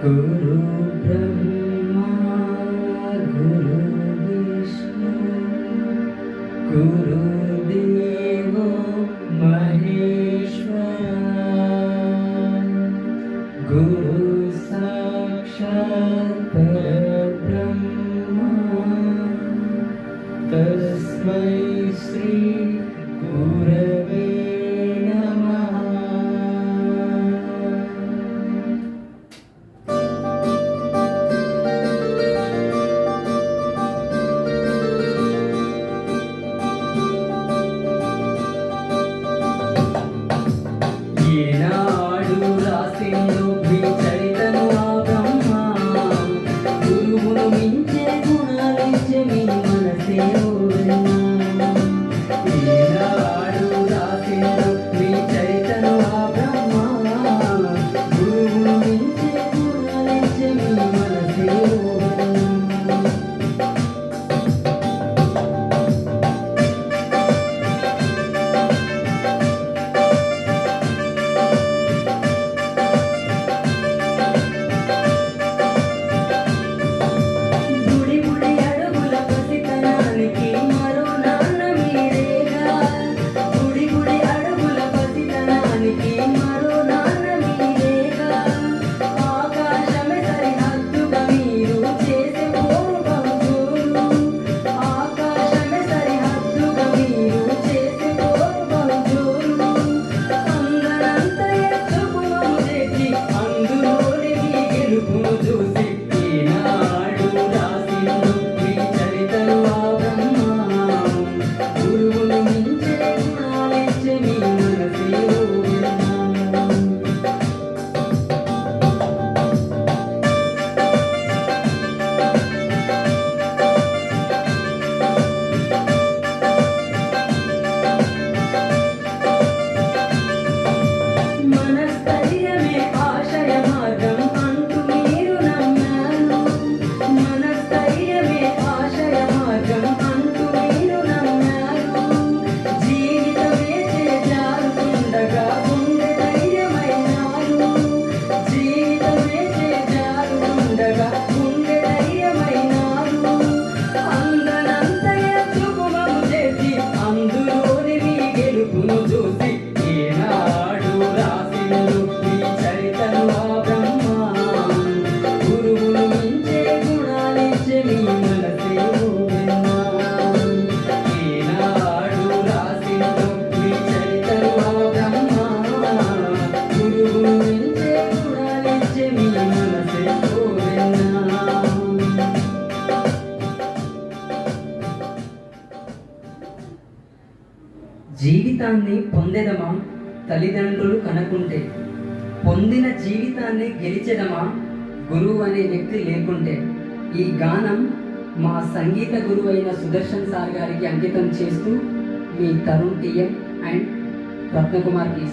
गुरु ब्रह्मा गुरु विष्णु गुरुदेवो महेश्वरा गुरु साक्षात् परब्रह्मा तस्मै श्री गुरवे नमः। ఏనాడు రాసిందో మీ చరితను ఆ బ్రహ్మ, గురువును మించే గుణాలిచ్చే మీ మనసే ఓరన్నా. ఏనాడు రాసిందో మీ చరితను ఆ బ్రహ్మ, గురువును మించే గుణాలిచ్చే మీ మనసే ఓరన్నా. జీవితాన్ని పొందెదమా తల్లిదండ్రులు కనుకుంటే, పొందిన జీవితాన్ని గెలిచెదమా గురువు అనే వ్యక్తి లేకుంటే. ఈ గానం మా సంగీత గురువు అయిన సుదర్శన్ సార్ గారికి అంకితం చేస్తూ మీ తరుణ్ టీఎం అండ్ రత్నకుమార్కి